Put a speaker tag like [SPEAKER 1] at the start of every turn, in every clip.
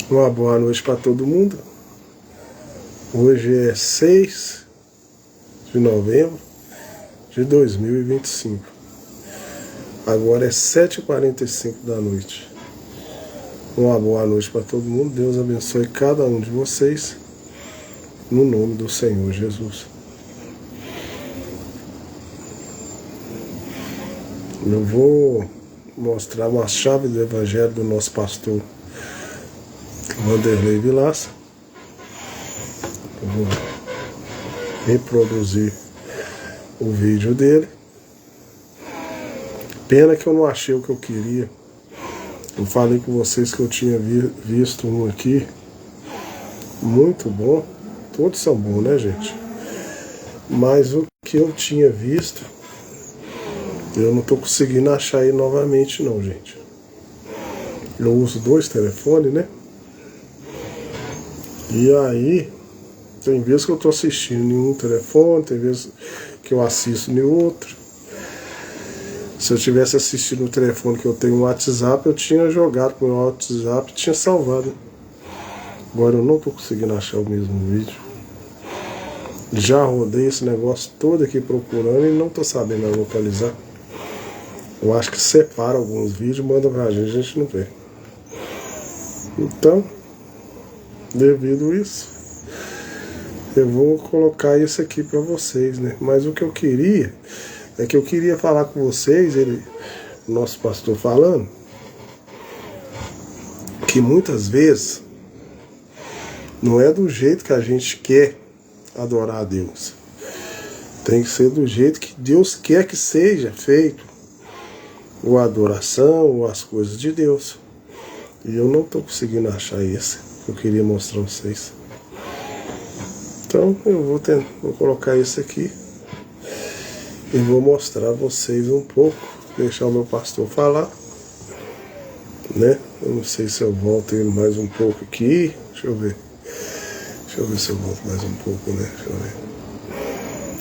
[SPEAKER 1] Uma boa noite para todo mundo. Hoje é 6 de novembro de 2025. Agora é 7h45 da noite. Uma boa noite para todo mundo. Deus abençoe cada um de vocês. No nome do Senhor Jesus. Eu vou mostrar uma chave do evangelho do nosso pastor Vanderlei Vilaça. Eu vou reproduzir o vídeo dele. Pena que eu não achei o que eu queria. Eu falei com vocês que eu tinha visto um aqui muito bom. Todos são bons, né, gente? Mas o que eu tinha visto, eu não estou conseguindo achar aí novamente não, gente. Eu uso 2 telefones, né? E aí, tem vezes que eu estou assistindo em um telefone, tem vezes que eu assisto em outro. Se eu tivesse assistido no telefone que eu tenho no WhatsApp, eu tinha jogado pro meu WhatsApp e tinha salvado. Agora eu não estou conseguindo achar o mesmo vídeo. Já rodei esse negócio todo aqui procurando e não estou sabendo localizar. Eu acho que separa alguns vídeos e manda pra gente, a gente não vê. Então, devido a isso, eu vou colocar isso aqui para vocês, né? Mas o que eu queria é que eu queria falar com vocês, o nosso pastor falando, que muitas vezes não é do jeito que a gente quer adorar a Deus. Tem que ser do jeito que Deus quer que seja feito a adoração ou as coisas de Deus. E eu não estou conseguindo achar esse que eu queria mostrar a vocês. Então eu vou colocar esse aqui e vou mostrar a vocês um pouco, deixar o meu pastor falar, né? Eu não sei se eu volto ele mais um pouco aqui. Deixa eu ver se eu volto mais um pouco, né?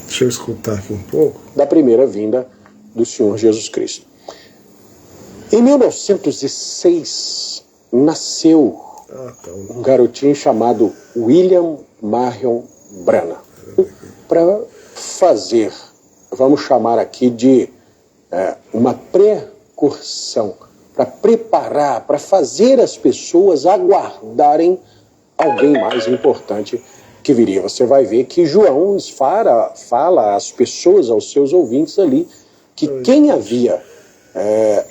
[SPEAKER 1] Deixa eu escutar aqui um pouco.
[SPEAKER 2] Da primeira vinda do Senhor Jesus Cristo. Em 1906, nasceu um garotinho chamado William Marion Branham. Para fazer, vamos chamar aqui de uma precursão, para preparar, para fazer as pessoas aguardarem alguém mais importante que viria. Você vai ver que João fala às pessoas, aos seus ouvintes ali, que quem havia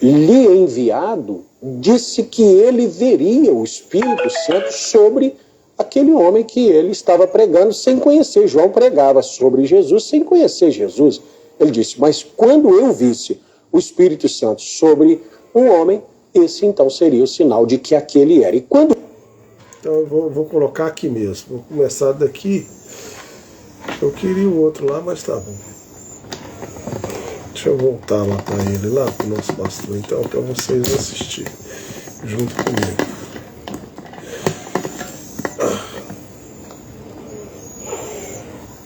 [SPEAKER 2] lhe enviado disse que ele veria o Espírito Santo sobre aquele homem que ele estava pregando sem conhecer. João pregava sobre Jesus sem conhecer Jesus. Ele disse, mas quando eu visse o Espírito Santo sobre um homem, esse então seria o sinal de que aquele era. E quando...
[SPEAKER 1] Então eu vou colocar aqui mesmo. Vou começar daqui. Eu queria o outro lá, mas tá bom. Deixa eu voltar lá para ele, lá para o nosso pastor, então, para vocês assistirem junto comigo.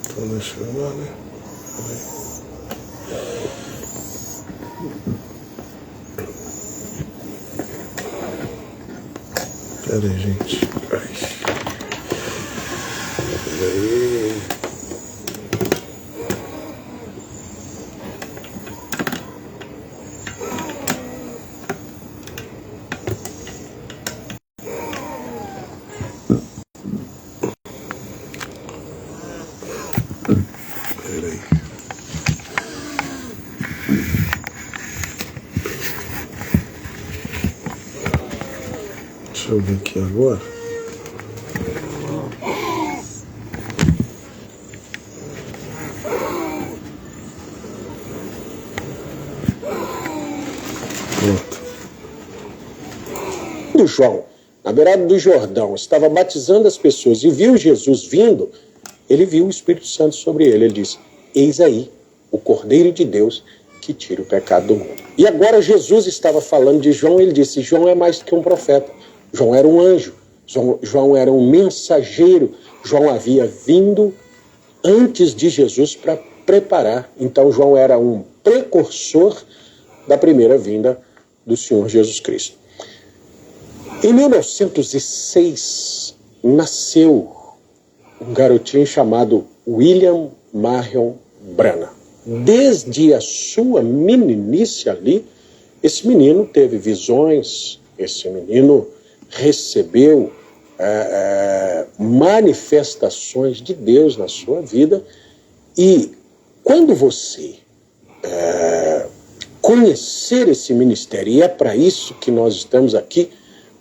[SPEAKER 1] Então deixa eu lá, né? Pera aí, gente. Peraí. Deixa eu ver aqui agora. Pronto.
[SPEAKER 2] João, na beirada do Jordão, estava batizando as pessoas e viu Jesus vindo, ele viu o Espírito Santo sobre ele. Ele disse, eis aí o Cordeiro de Deus que tira o pecado do mundo. E agora Jesus estava falando de João, ele disse, João é mais do que um profeta. João era um anjo, João era um mensageiro, João havia vindo antes de Jesus para preparar. Então João era um precursor da primeira vinda do Senhor Jesus Cristo. Em 1906, nasceu um garotinho chamado William Marion Branham. Desde a sua meninice ali, esse menino teve visões, esse menino recebeu manifestações de Deus na sua vida. E quando você conhecer esse ministério, e é para isso que nós estamos aqui,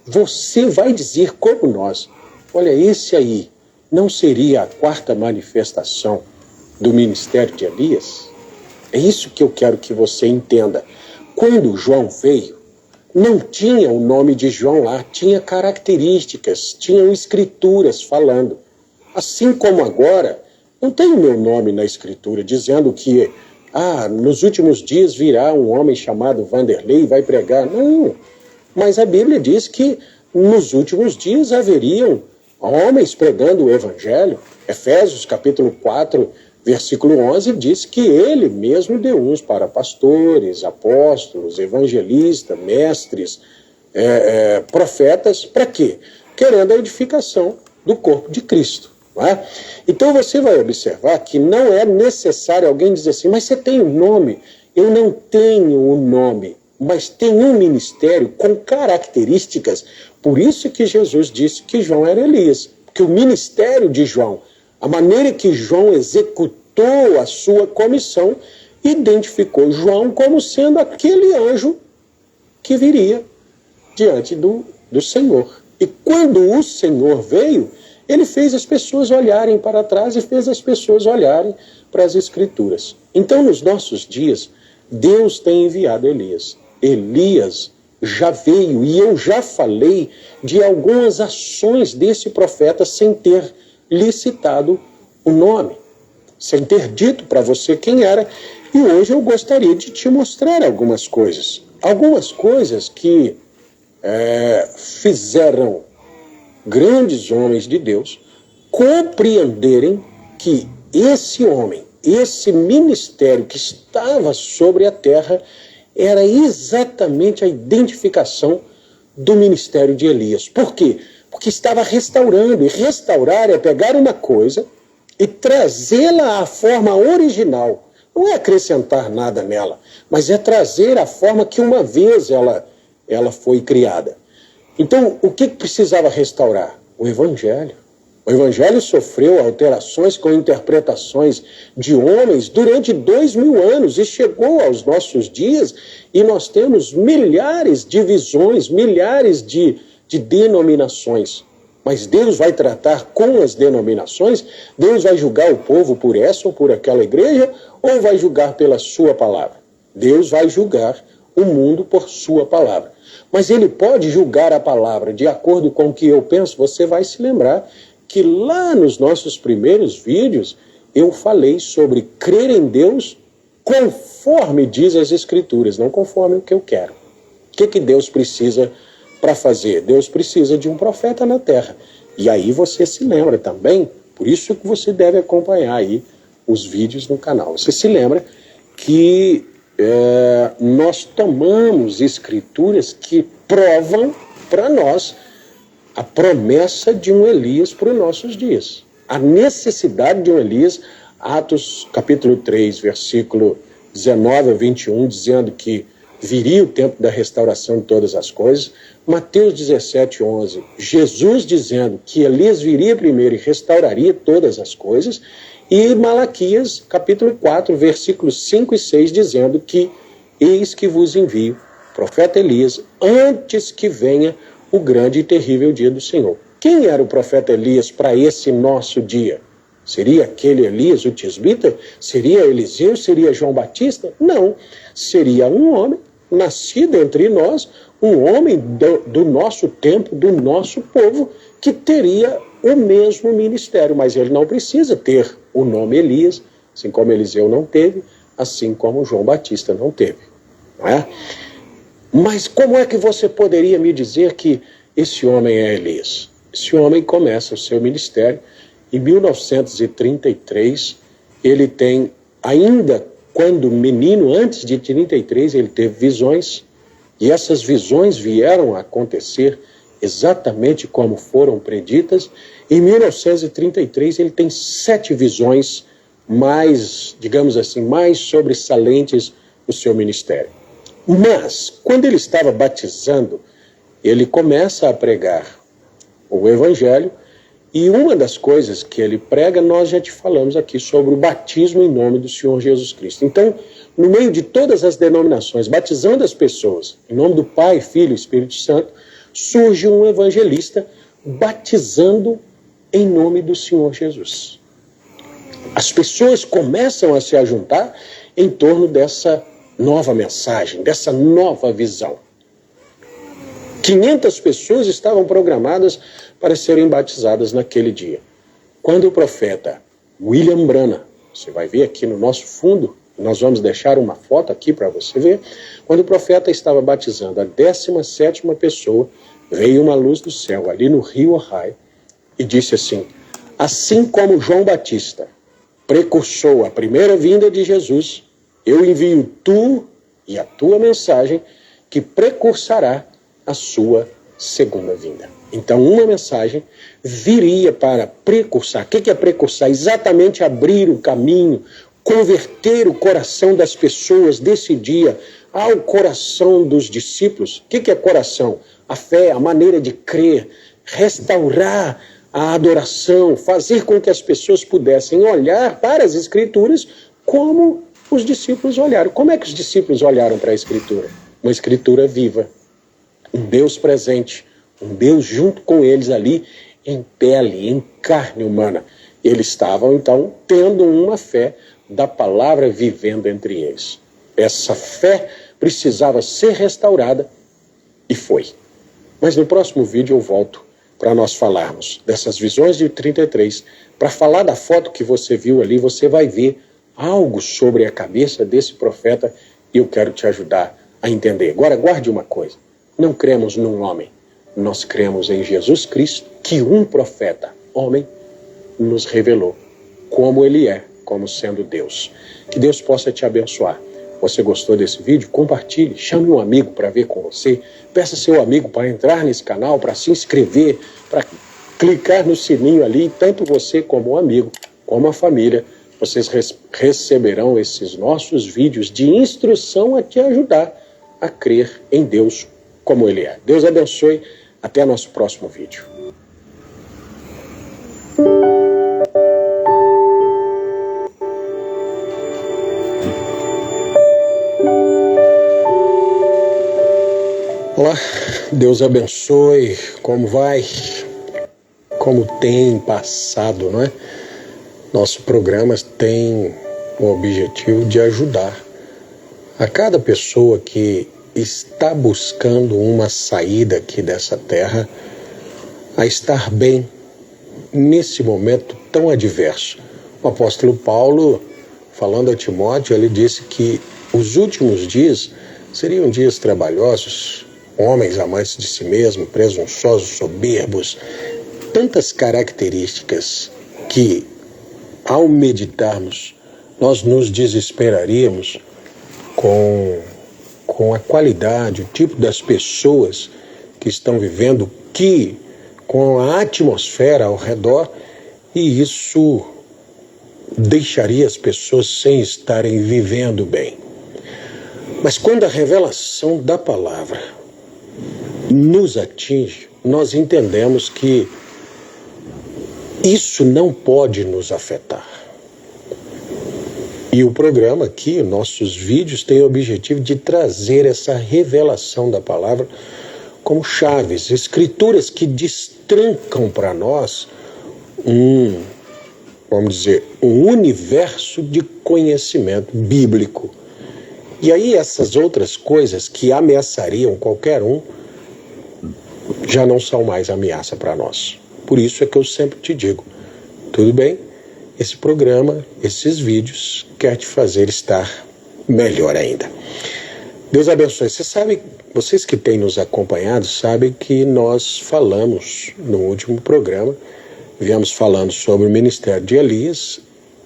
[SPEAKER 2] você vai dizer como nós: olha, esse aí não seria a quarta manifestação do ministério de Elias? É isso que eu quero que você entenda. Quando João veio, não tinha o nome de João lá, tinha características, tinham escrituras falando. Assim como agora, não tem o meu nome na escritura dizendo que nos últimos dias virá um homem chamado Vanderlei e vai pregar. Não, mas a Bíblia diz que nos últimos dias haveriam homens pregando o Evangelho. Efésios capítulo 4, versículo 11, diz que ele mesmo deu uns para pastores, apóstolos, evangelistas, mestres, profetas. Para quê? Querendo a edificação do corpo de Cristo. Não é? Então você vai observar que não é necessário alguém dizer assim: mas você tem um nome? Eu não tenho um nome, mas tem um ministério com características. Por isso que Jesus disse que João era Elias. Porque o ministério de João, a maneira que João executou a sua comissão, identificou João como sendo aquele anjo que viria diante do Senhor. E quando o Senhor veio, ele fez as pessoas olharem para trás e fez as pessoas olharem para as Escrituras. Então, nos nossos dias, Deus tem enviado Elias. Elias já veio, e eu já falei de algumas ações desse profeta sem ter lhe citado o nome, sem ter dito para você quem era. E hoje eu gostaria de te mostrar algumas coisas. Algumas coisas que fizeram grandes homens de Deus compreenderem que esse homem, esse ministério que estava sobre a terra, era exatamente a identificação do ministério de Elias. Por quê? Porque estava restaurando, e restaurar é pegar uma coisa e trazê-la à forma original. Não é acrescentar nada nela, mas é trazer a forma que uma vez ela foi criada. Então, o que precisava restaurar? O Evangelho. O Evangelho sofreu alterações com interpretações de homens durante 2000 anos e chegou aos nossos dias e nós temos milhares de visões, milhares de denominações. Mas Deus vai tratar com as denominações? Deus vai julgar o povo por essa ou por aquela igreja, ou vai julgar pela sua palavra? Deus vai julgar o mundo por sua palavra. Mas ele pode julgar a palavra de acordo com o que eu penso. Você vai se lembrar que lá nos nossos primeiros vídeos eu falei sobre crer em Deus conforme diz as Escrituras, não conforme o que eu quero. O que Deus precisa para fazer? Deus precisa de um profeta na terra. E aí você se lembra também, por isso que você deve acompanhar aí os vídeos no canal. Você se lembra que nós tomamos escrituras que provam para nós a promessa de um Elias para os nossos dias. A necessidade de um Elias, Atos capítulo 3, versículo 19 a 21, dizendo que viria o tempo da restauração de todas as coisas. Mateus 17, 11, Jesus dizendo que Elias viria primeiro e restauraria todas as coisas. E Malaquias capítulo 4, versículos 5 e 6, dizendo que eis que vos envio, profeta Elias, antes que venha o grande e terrível dia do Senhor. Quem era o profeta Elias para esse nosso dia? Seria aquele Elias, o tisbita? Seria Eliseu? Seria João Batista? Não. Seria um homem nascido entre nós, um homem do nosso tempo, do nosso povo, que teria o mesmo ministério, mas ele não precisa ter o nome Elias, assim como Eliseu não teve, assim como João Batista não teve. Não é? Mas como é que você poderia me dizer que esse homem é Elias? Esse homem começa o seu ministério em 1933, ele tem, ainda quando menino, antes de 33, ele teve visões, e essas visões vieram a acontecer exatamente como foram preditas. Em 1933 ele tem 7 visões mais, digamos assim, mais sobressalentes no seu ministério. Mas, quando ele estava batizando, ele começa a pregar o Evangelho, e uma das coisas que ele prega, nós já te falamos aqui sobre o batismo em nome do Senhor Jesus Cristo. Então, no meio de todas as denominações, batizando as pessoas em nome do Pai, Filho e Espírito Santo, surge um evangelista batizando em nome do Senhor Jesus. As pessoas começam a se ajuntar em torno dessa nova mensagem, dessa nova visão. 500 pessoas estavam programadas para serem batizadas naquele dia. Quando o profeta William Branham, você vai ver aqui no nosso fundo, nós vamos deixar uma foto aqui para você ver, quando o profeta estava batizando a 17ª pessoa, veio uma luz do céu ali no rio Ohio e disse assim: assim como João Batista precursou a primeira vinda de Jesus, eu envio tu e a tua mensagem que precursará a sua segunda vinda. Então, uma mensagem viria para precursar. O que é precursar? Exatamente abrir o caminho, converter o coração das pessoas desse dia ao coração dos discípulos. O que é coração? A fé, a maneira de crer, restaurar a adoração, fazer com que as pessoas pudessem olhar para as Escrituras como os discípulos olharam. Como é que os discípulos olharam para a Escritura? Uma Escritura viva, um Deus presente, um Deus junto com eles ali, em pele, em carne humana. Eles estavam, então, tendo uma fé da palavra vivendo entre eles. Essa fé precisava ser restaurada e foi. Mas no próximo vídeo eu volto para nós falarmos dessas visões de 33. Para falar da foto que você viu ali, você vai ver algo sobre a cabeça desse profeta e eu quero te ajudar a entender. Agora, guarde uma coisa. Não cremos num homem. Nós cremos em Jesus Cristo, que um profeta, homem, nos revelou como ele é, como sendo Deus. Que Deus possa te abençoar. Você gostou desse vídeo? Compartilhe, chame um amigo para ver com você, peça seu amigo para entrar nesse canal, para se inscrever, para clicar no sininho ali, tanto você como o amigo, como a família, vocês receberão esses nossos vídeos de instrução a te ajudar a crer em Deus como Ele é. Deus abençoe, até nosso próximo vídeo. Olá, Deus abençoe, como vai? Como tem passado, não é? Nosso programa tem o objetivo de ajudar a cada pessoa que está buscando uma saída aqui dessa terra a estar bem nesse momento tão adverso. O apóstolo Paulo, falando a Timóteo, ele disse que os últimos dias seriam dias trabalhosos, homens amantes de si mesmo, presunçosos, soberbos, tantas características que, ao meditarmos, nós nos desesperaríamos com a qualidade, o tipo das pessoas que estão vivendo, com a atmosfera ao redor, e isso deixaria as pessoas sem estarem vivendo bem. Mas quando a revelação da palavra nos atinge, nós entendemos que isso não pode nos afetar. E o programa aqui, nossos vídeos, têm o objetivo de trazer essa revelação da palavra como chaves, escrituras que destrancam para nós um universo de conhecimento bíblico. E aí essas outras coisas que ameaçariam qualquer um já não são mais ameaça para nós. Por isso é que eu sempre te digo, tudo bem? Esse programa, esses vídeos, quer te fazer estar melhor ainda. Deus abençoe. Vocês que têm nos acompanhado sabem que nós falamos no último programa, viemos falando sobre o ministério de Elias,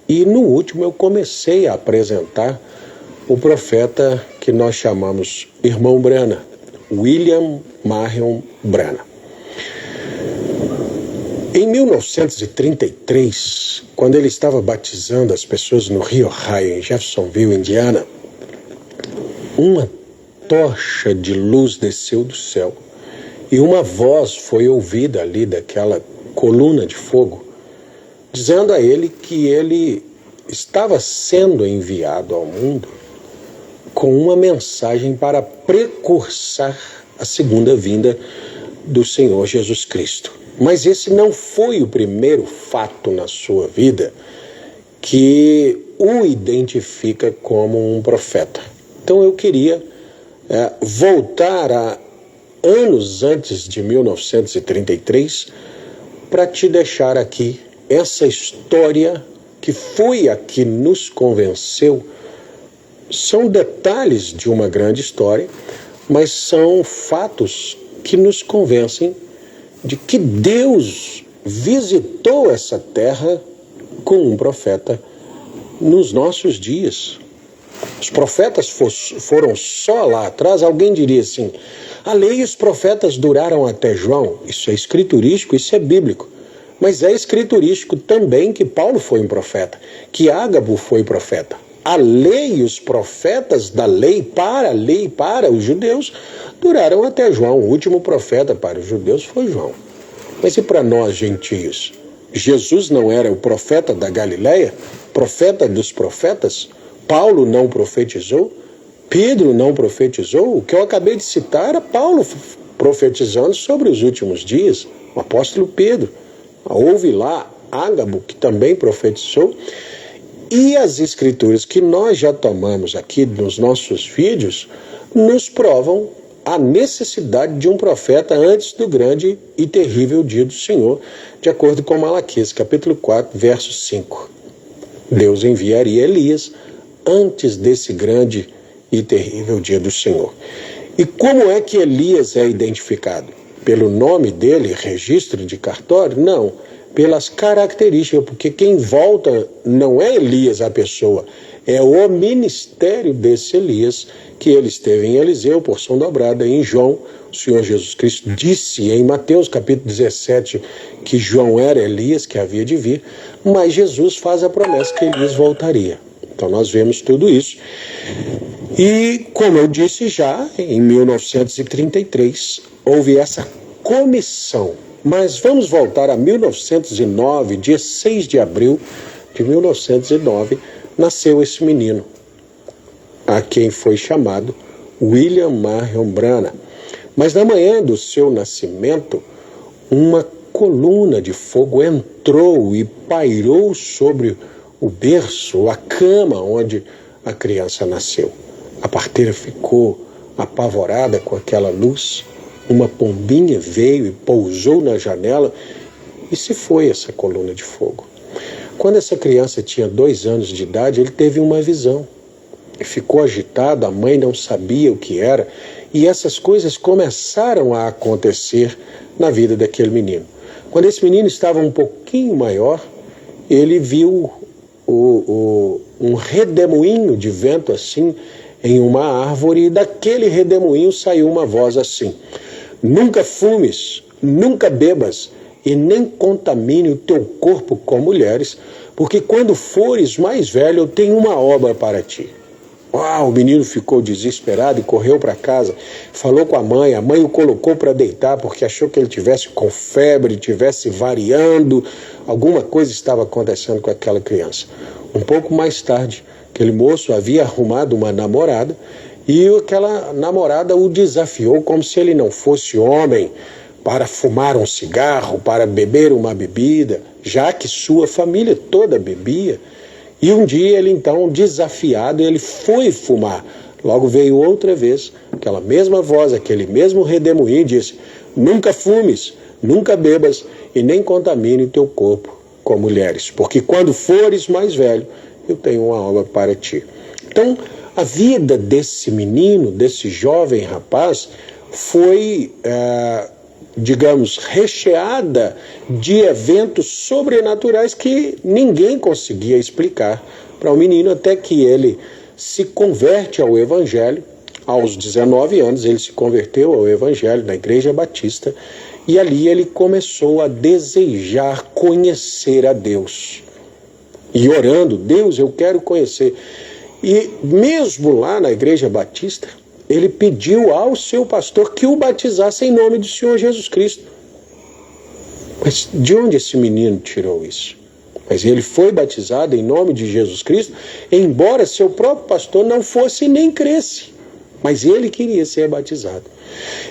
[SPEAKER 2] e no último eu comecei a apresentar o profeta que nós chamamos Irmão Branham, William Marion Branham. Em 1933, quando ele estava batizando as pessoas no Rio Ohio, em Jeffersonville, Indiana, uma tocha de luz desceu do céu e uma voz foi ouvida ali daquela coluna de fogo, dizendo a ele que ele estava sendo enviado ao mundo com uma mensagem para precursar a segunda vinda do Senhor Jesus Cristo. Mas esse não foi o primeiro fato na sua vida que o identifica como um profeta. Então eu queria voltar a anos antes de 1933 para te deixar aqui essa história que foi a que nos convenceu. São detalhes de uma grande história, mas são fatos que nos convencem de que Deus visitou essa terra com um profeta nos nossos dias. Os profetas foram só lá atrás. Alguém diria assim: a lei e os profetas duraram até João. Isso é escriturístico, isso é bíblico. Mas é escriturístico também que Paulo foi um profeta, que Ágabo foi profeta. A lei e os profetas da lei para os judeus duraram até João. O último profeta para os judeus foi João. Mas e para nós, gentios? Jesus não era o profeta da Galileia? Profeta dos profetas? Paulo não profetizou? Pedro não profetizou? O que eu acabei de citar era Paulo profetizando sobre os últimos dias. O apóstolo Pedro. Houve lá Ágabo, que também profetizou. E as escrituras que nós já tomamos aqui nos nossos vídeos nos provam a necessidade de um profeta antes do grande e terrível dia do Senhor, de acordo com Malaquias, capítulo 4, verso 5. Deus enviaria Elias antes desse grande e terrível dia do Senhor. E como é que Elias é identificado? Pelo nome dele, registro de cartório? Não, pelas características, porque quem volta não é Elias a pessoa, é o ministério desse Elias, que ele esteve em Eliseu, porção dobrada. Em João, o Senhor Jesus Cristo disse em Mateus capítulo 17 que João era Elias, que havia de vir, mas Jesus faz a promessa que Elias voltaria. Então nós vemos tudo isso. E, como eu disse já, em 1933, houve essa comissão. Mas vamos voltar a 1909, dia 6 de abril de 1909, nasceu esse menino, a quem foi chamado William Marion Branham. Mas na manhã do seu nascimento, uma coluna de fogo entrou e pairou sobre o berço, a cama onde a criança nasceu. A parteira ficou apavorada com aquela luz. Uma pombinha veio e pousou na janela e se foi essa coluna de fogo. Quando essa criança tinha 2 anos de idade, ele teve uma visão. E ficou agitado, a mãe não sabia o que era, e essas coisas começaram a acontecer na vida daquele menino. Quando esse menino estava um pouquinho maior, ele viu um redemoinho de vento assim em uma árvore, e daquele redemoinho saiu uma voz assim: nunca fumes, nunca bebas, e nem contamine o teu corpo com mulheres, porque quando fores mais velho eu tenho uma obra para ti. O menino ficou desesperado e correu para casa, falou com a mãe o colocou para deitar porque achou que ele tivesse com febre, tivesse variando, alguma coisa estava acontecendo com aquela criança. Um pouco mais tarde, aquele moço havia arrumado uma namorada e aquela namorada o desafiou como se ele não fosse homem para fumar um cigarro, para beber uma bebida, já que sua família toda bebia. E um dia ele então, desafiado, ele foi fumar. Logo veio outra vez, aquela mesma voz, aquele mesmo redemoinho, disse: nunca fumes, nunca bebas e nem contamine o teu corpo com mulheres, porque quando fores mais velho, eu tenho uma obra para ti. Então, a vida desse menino, desse jovem rapaz, foi, digamos, recheada de eventos sobrenaturais que ninguém conseguia explicar para o menino, até que ele se converte ao Evangelho. Aos 19 anos ele se converteu ao Evangelho na Igreja Batista E ali ele começou a desejar conhecer a Deus. E orando, Deus, eu quero conhecer. E mesmo lá na Igreja Batista, ele pediu ao seu pastor que o batizasse em nome do Senhor Jesus Cristo. Mas de onde esse menino tirou isso? Mas ele foi batizado em nome de Jesus Cristo, embora seu próprio pastor não fosse nem cresce. Mas ele queria ser batizado.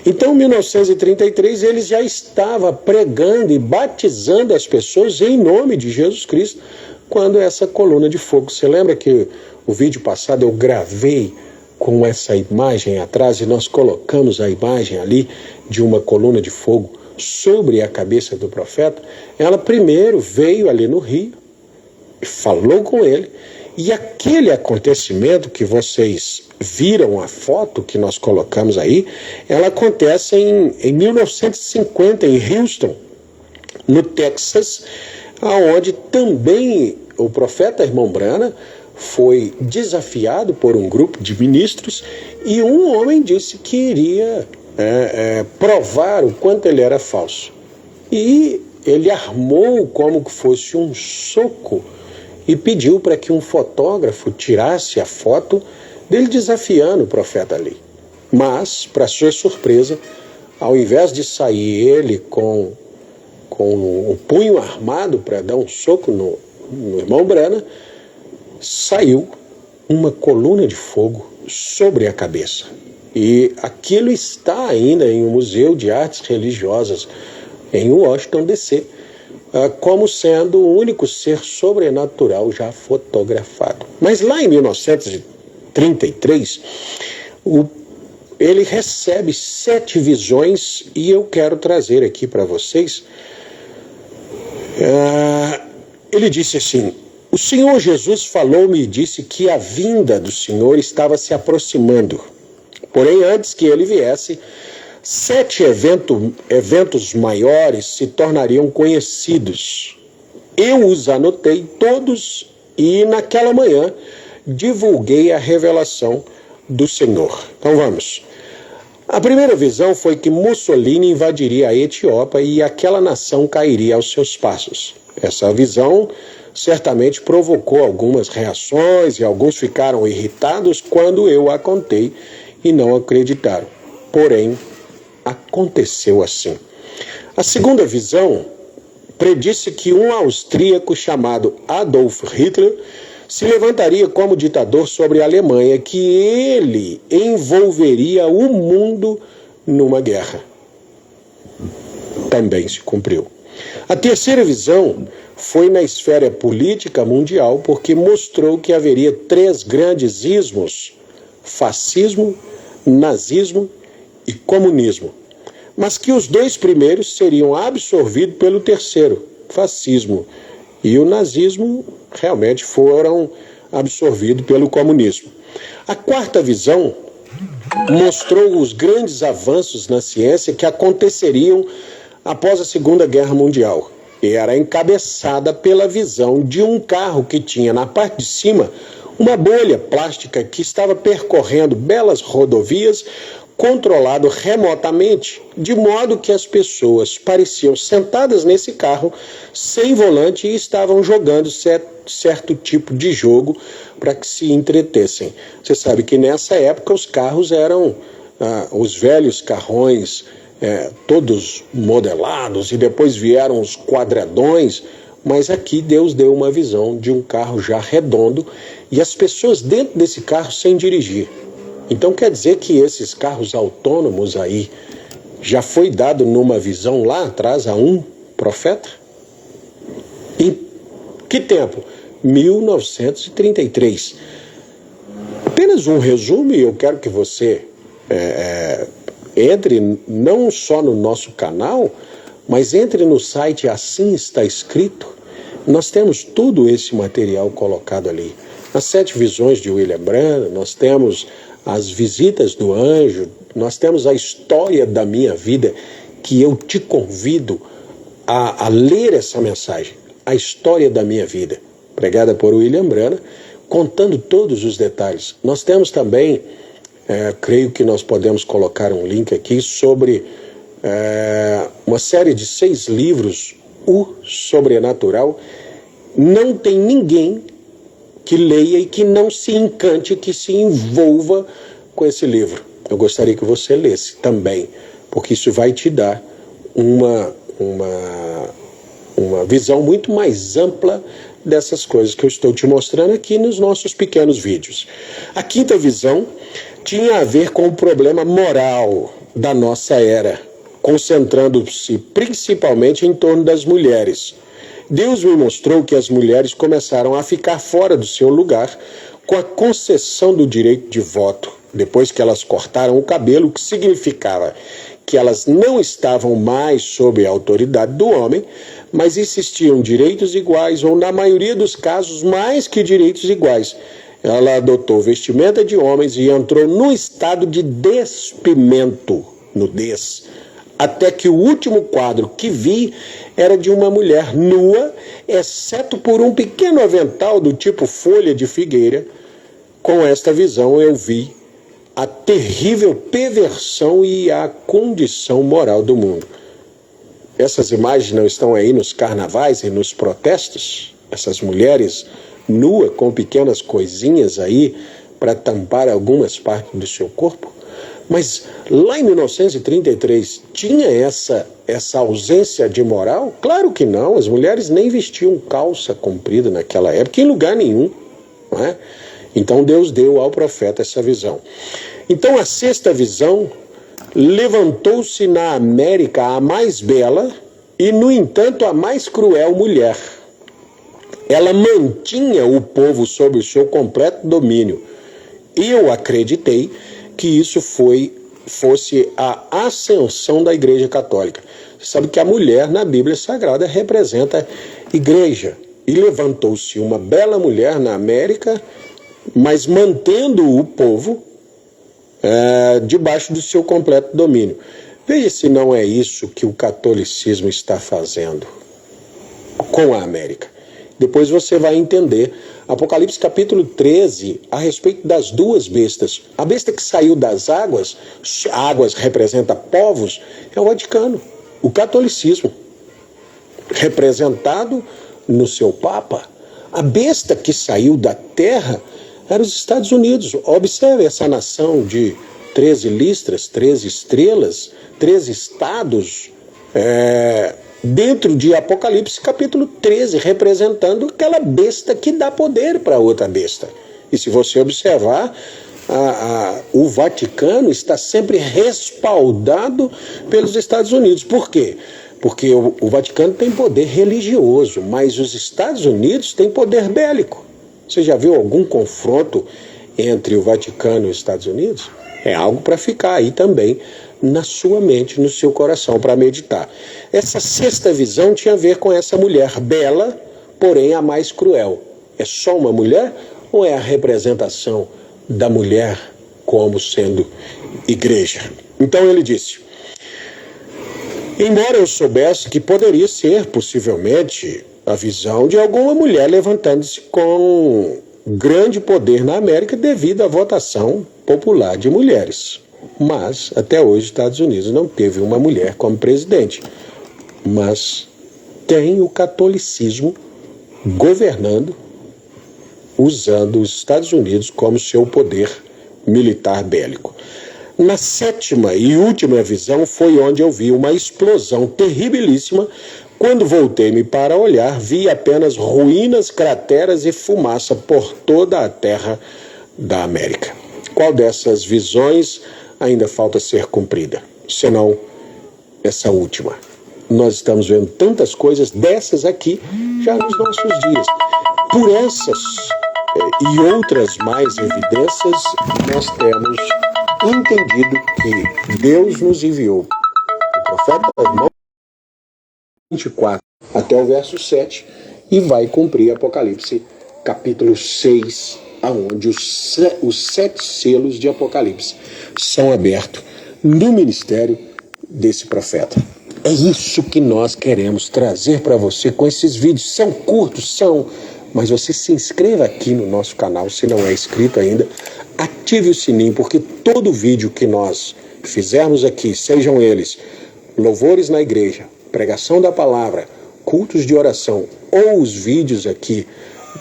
[SPEAKER 2] Então, em 1933, ele já estava pregando e batizando as pessoas em nome de Jesus Cristo, quando essa coluna de fogo. Você lembra que o vídeo passado eu gravei com essa imagem atrás e nós colocamos a imagem ali de uma coluna de fogo sobre a cabeça do profeta? Ela primeiro veio ali no rio, falou com ele, e aquele acontecimento que vocês viram a foto que nós colocamos aí, ela acontece em 1950 em Houston, no Texas, onde também o profeta Irmão Branham foi desafiado por um grupo de ministros e um homem disse que iria provar o quanto ele era falso. E ele armou como que fosse um soco e pediu para que um fotógrafo tirasse a foto dele desafiando o profeta ali. Mas, para sua surpresa, ao invés de sair ele com o punho armado para dar um soco no Irmão Branham, saiu uma coluna de fogo sobre a cabeça. E aquilo está ainda em um museu de artes religiosas em Washington, D.C., como sendo o único ser sobrenatural já fotografado. Mas lá em 1933, ele recebe 7 visões e eu quero trazer aqui para vocês. Ele disse assim: o Senhor Jesus falou-me e disse que a vinda do Senhor estava se aproximando. Porém, antes que ele viesse, 7 eventos maiores se tornariam conhecidos. Eu os anotei todos e naquela manhã divulguei a revelação do Senhor. Então vamos. A primeira visão foi que Mussolini invadiria a Etiópia e aquela nação cairia aos seus passos. Essa visão certamente provocou algumas reações e alguns ficaram irritados quando eu a contei e não acreditaram. Porém, aconteceu assim. A segunda visão predisse que um austríaco chamado Adolf Hitler se levantaria como ditador sobre a Alemanha, que ele envolveria o mundo numa guerra. Também se cumpriu. A terceira visão foi na esfera política mundial, porque mostrou que haveria 3 grandes ismos: fascismo, nazismo e comunismo. Mas que os 2 primeiros seriam absorvidos pelo terceiro, fascismo, e o nazismo realmente foram absorvidos pelo comunismo. A quarta visão mostrou os grandes avanços na ciência que aconteceriam após a Segunda Guerra Mundial. E era encabeçada pela visão de um carro que tinha na parte de cima uma bolha plástica que estava percorrendo belas rodovias, controlado remotamente, de modo que as pessoas pareciam sentadas nesse carro sem volante e estavam jogando certo tipo de jogo para que se entretessem. Você sabe que nessa época os carros eram os velhos carrões, todos modelados, e depois vieram os quadradões, mas aqui Deus deu uma visão de um carro já redondo e as pessoas dentro desse carro sem dirigir. Então quer dizer que esses carros autônomos aí já foi dado numa visão lá atrás a um profeta? Em que tempo? 1933. Apenas um resumo, e eu quero que você entre não só no nosso canal, mas entre no site Assim Está Escrito. Nós temos todo esse material colocado ali. As 7 visões de William Branham, nós temos as visitas do anjo, nós temos a história da minha vida, que eu te convido a ler essa mensagem, a história da minha vida, pregada por William Branham, contando todos os detalhes. Nós temos também, creio que nós podemos colocar um link aqui sobre uma série de 6 livros, O Sobrenatural, não tem ninguém que leia e que não se encante, que se envolva com esse livro. Eu gostaria que você lesse também, porque isso vai te dar uma visão muito mais ampla dessas coisas que eu estou te mostrando aqui nos nossos pequenos vídeos. A quinta visão tinha a ver com o problema moral da nossa era, concentrando-se principalmente em torno das mulheres. Deus me mostrou que as mulheres começaram a ficar fora do seu lugar com a concessão do direito de voto, depois que elas cortaram o cabelo, o que significava que elas não estavam mais sob a autoridade do homem, mas existiam direitos iguais, ou na maioria dos casos, mais que direitos iguais. Ela adotou vestimenta de homens e entrou num estado de despimento, nudez, até que o último quadro que vi era de uma mulher nua, exceto por um pequeno avental do tipo folha de figueira. Com esta visão eu vi a terrível perversão e a condição moral do mundo. Essas imagens não estão aí nos carnavais e nos protestos? Essas mulheres nuas com pequenas coisinhas aí para tampar algumas partes do seu corpo? Mas lá em 1933 tinha essa ausência de moral? Claro que não, as mulheres nem vestiam calça comprida naquela época, em lugar nenhum, não é? Então Deus deu ao profeta essa visão. Então a sexta visão: levantou-se na América a mais bela e, no entanto, a mais cruel mulher. Ela mantinha o povo sob o seu completo domínio. E eu acreditei que isso fosse a ascensão da Igreja Católica. Você sabe que a mulher na Bíblia Sagrada representa igreja. E levantou-se uma bela mulher na América, mas mantendo o povo debaixo do seu completo domínio. Veja se não é isso que o catolicismo está fazendo com a América. Depois você vai entender. Apocalipse capítulo 13, a respeito das duas bestas. A besta que saiu das águas, águas representa povos, é o Vaticano, o catolicismo, representado no seu Papa. A besta que saiu da terra era os Estados Unidos. Observe essa nação de 13 listras, 13 estrelas, 13 estados, dentro de Apocalipse capítulo 13, representando aquela besta que dá poder para outra besta. E se você observar, o Vaticano está sempre respaldado pelos Estados Unidos. Por quê? Porque o Vaticano tem poder religioso, mas os Estados Unidos têm poder bélico. Você já viu algum confronto entre o Vaticano e os Estados Unidos? É algo para ficar aí também na sua mente, no seu coração, para meditar. Essa sexta visão tinha a ver com essa mulher bela, porém a mais cruel. É só uma mulher ou é a representação da mulher como sendo igreja? Então ele disse: embora eu soubesse que poderia ser, possivelmente, a visão de alguma mulher levantando-se com grande poder na América devido à votação popular de mulheres. Mas, até hoje, os Estados Unidos não teve uma mulher como presidente. Mas tem o catolicismo governando, usando os Estados Unidos como seu poder militar bélico. Na sétima e última visão foi onde eu vi uma explosão terribilíssima. Quando voltei-me para olhar, vi apenas ruínas, crateras e fumaça por toda a terra da América. Qual dessas visões ainda falta ser cumprida? Senão essa última. Nós estamos vendo tantas coisas dessas aqui já nos nossos dias. Por essas e outras mais evidências, nós temos entendido que Deus nos enviou o profeta 24 até o verso 7 e vai cumprir Apocalipse capítulo 6, aonde os 7 selos de Apocalipse são abertos no ministério desse profeta. É isso que nós queremos trazer para você com esses vídeos. São curtos, mas você se inscreva aqui no nosso canal, se não é inscrito ainda, ative o sininho, porque todo vídeo que nós fizermos aqui, sejam eles louvores na igreja, pregação da palavra, cultos de oração ou os vídeos aqui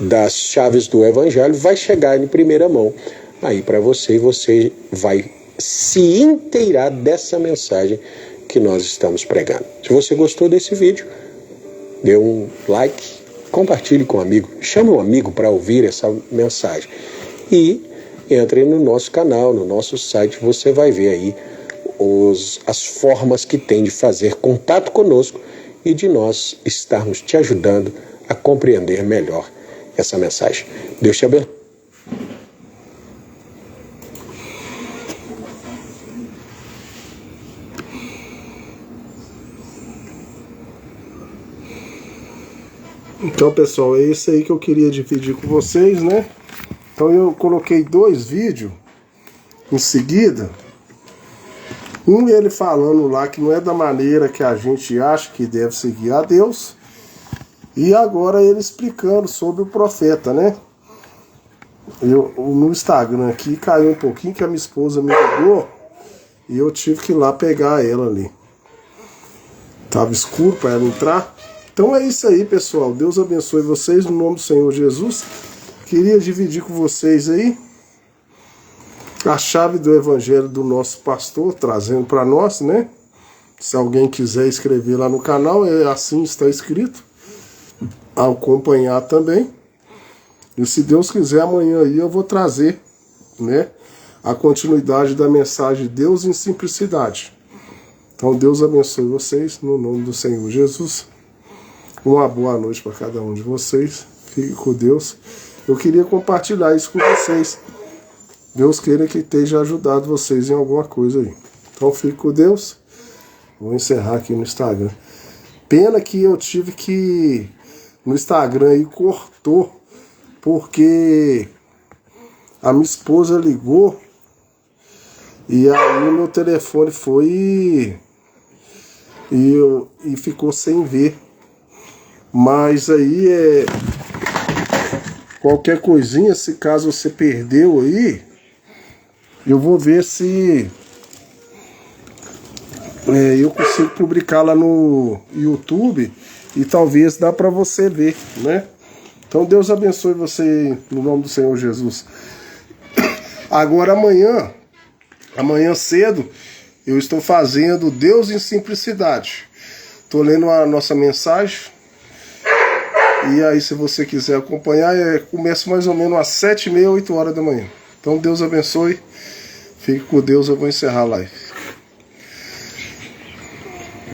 [SPEAKER 2] das chaves do evangelho, vai chegar em primeira mão aí para você, e você vai se inteirar dessa mensagem que nós estamos pregando. Se você gostou desse vídeo, dê um like, compartilhe com um amigo, chame um amigo para ouvir essa mensagem e entre no nosso canal, no nosso site, você vai ver aí as formas que tem de fazer contato conosco e de nós estarmos te ajudando a compreender melhor essa mensagem. Deus te abençoe.
[SPEAKER 1] Então, pessoal, é isso aí que eu queria dividir com vocês, né? Então eu coloquei 2 vídeos em seguida. Um ele falando lá que não é da maneira que a gente acha que deve seguir a Deus. E agora ele explicando sobre o profeta, né? No Instagram aqui caiu um pouquinho que a minha esposa me ligou e eu tive que ir lá pegar ela ali. Tava escuro para ela entrar. Então é isso aí, pessoal. Deus abençoe vocês no nome do Senhor Jesus. Queria dividir com vocês aí a chave do evangelho do nosso pastor, trazendo para nós, né? Se alguém quiser escrever lá no canal, assim está escrito. Acompanhar também. E se Deus quiser, amanhã aí eu vou trazer, né, a continuidade da mensagem Deus em Simplicidade. Então Deus abençoe vocês no nome do Senhor Jesus. Uma boa noite para cada um de vocês. Fique com Deus. Eu queria compartilhar isso com vocês. Deus queira que esteja ajudado vocês em alguma coisa aí. Então fique com Deus. Vou encerrar aqui no Instagram. Pena que eu tive que... No Instagram aí cortou. Porque a minha esposa ligou. E aí o meu telefone foi... E ficou sem ver. Mas aí qualquer coisinha, se caso você perdeu aí, eu vou ver se eu consigo publicar lá no YouTube e talvez dá para você ver, né? Então Deus abençoe você no nome do Senhor Jesus. Agora amanhã cedo, eu estou fazendo Deus em Simplicidade. Estou lendo a nossa mensagem. E aí, se você quiser acompanhar, começa mais ou menos às 7h30, 8 horas da manhã. Então, Deus abençoe. Fique com Deus, eu vou encerrar a live.